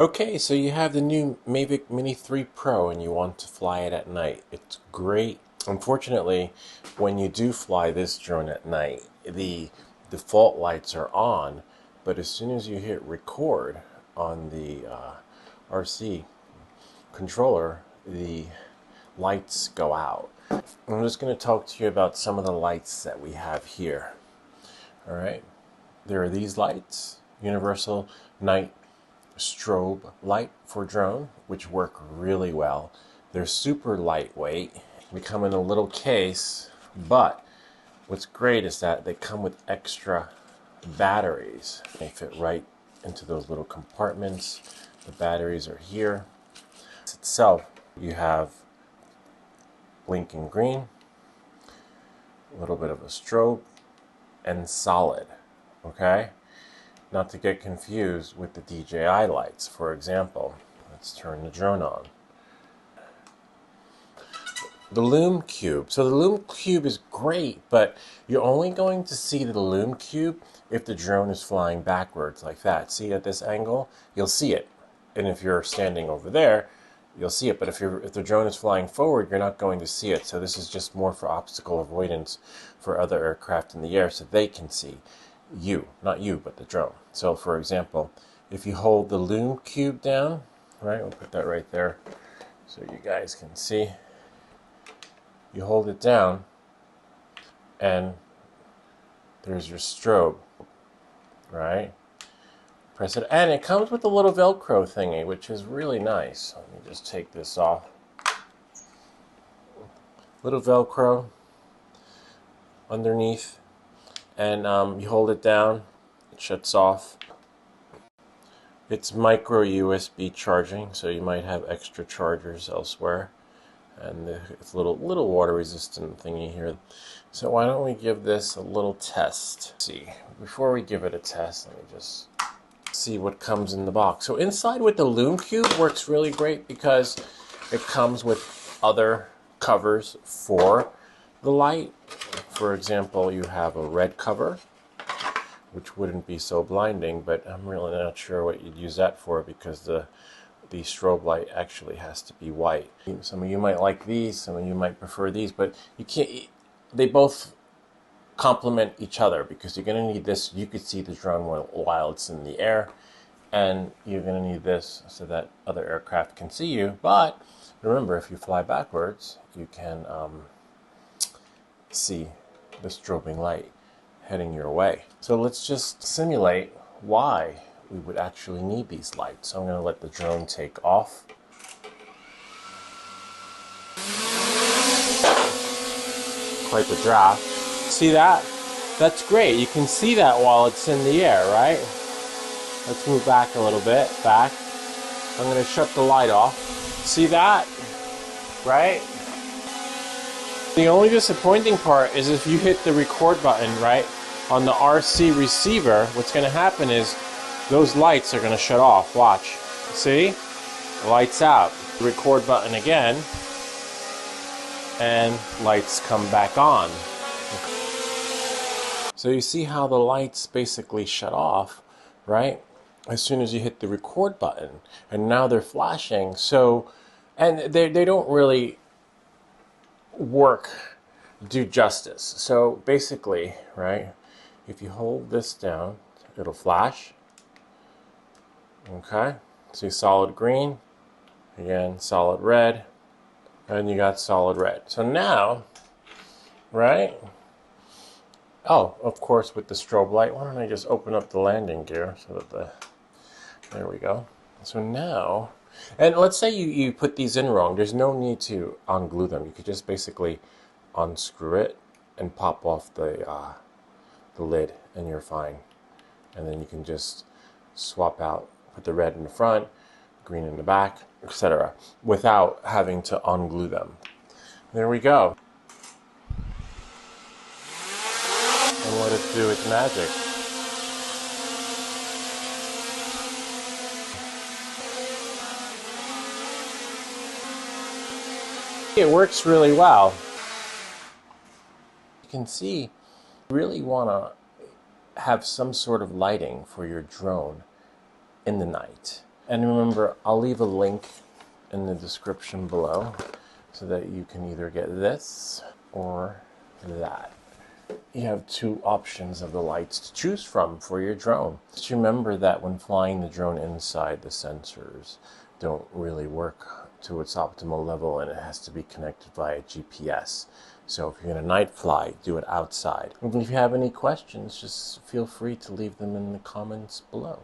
Okay, so you have the new Mavic Mini 3 Pro and you want to fly it at night. It's great. Unfortunately, when you do fly this drone at night, the default lights are on, but as soon as you hit record on the RC controller, the lights go out. I'm just going to talk to you about some of the lights that we have here. All right, there are these lights, universal night strobe light for drone, which work really well. They're super lightweight. They come in a little case, but what's great is that they come with extra batteries. They fit right into those little compartments. The batteries are here. Itself, you have blinking green, a little bit of a strobe, and solid. Okay? Not to get confused with the DJI lights, for example. Let's turn the drone on. The Lume Cube. So the Lume Cube is great, but you're only going to see the Lume Cube if the drone is flying backwards like that. See, at this angle, you'll see it. And if you're standing over there, you'll see it. But if the drone is flying forward, you're not going to see it. So this is just more for obstacle avoidance for other aircraft in the air so they can see you, not you, but the drone. So for example, if you hold the Lume Cube down, right, we'll put that right there so you guys can see. You hold it down and there's your strobe, right? Press it, and it comes with a little Velcro thingy, which is really nice. Let me just take this off. Little Velcro underneath, and you hold it down, it shuts off. It's micro USB charging, so you might have extra chargers elsewhere. And it's a little water resistant thingy here. So why don't we give this a little test? Let's see, before we give it a test, let me just see what comes in the box. So inside with the Lume Cube works really great because it comes with other covers for the light. For example, you have a red cover, which wouldn't be so blinding, but I'm really not sure what you'd use that for because the strobe light actually has to be white. Some of you might like these, some of you might prefer these, but you can't. They both complement each other because you're going to need this. You could see the drone while it's in the air, and you're going to need this so that other aircraft can see you. But remember, if you fly backwards, you can see the strobing light heading your way. So let's just simulate why we would actually need these lights. So I'm going to let the drone take off. Quite the draft. See that? That's great. You can see that while it's in the air, right? Let's move back a little bit. Back. I'm going to shut the light off. See that? Right? The only disappointing part is if you hit the record button, right, on the RC receiver, what's going to happen is those lights are going to shut off. Watch. See? Lights out. Record button again. And lights come back on. So you see how the lights basically shut off, right? As soon as you hit the record button. And now they're flashing. So, and they don't really do justice. So basically, right, if you hold this down, it'll flash. Okay, see solid green, again solid red, and you got solid red. So now, right? Oh, of course with the strobe light. Why don't I just open up the landing gear so that there we go. So now, and let's say you put these in wrong. There's no need to unglue them. You could just basically unscrew it and pop off the lid, and you're fine. And then you can just swap out. Put the red in the front, green in the back, etc., without having to unglue them. There we go. And let it do its magic. It works really well. You can see you really want to have some sort of lighting for your drone in the night. And remember, I'll leave a link in the description below so that you can either get this or that. You have two options of the lights to choose from for your drone. Just remember that when flying the drone inside, the sensors don't really work to its optimal level, and it has to be connected via GPS. So if you're going to night fly, do it outside. And if you have any questions, just feel free to leave them in the comments below.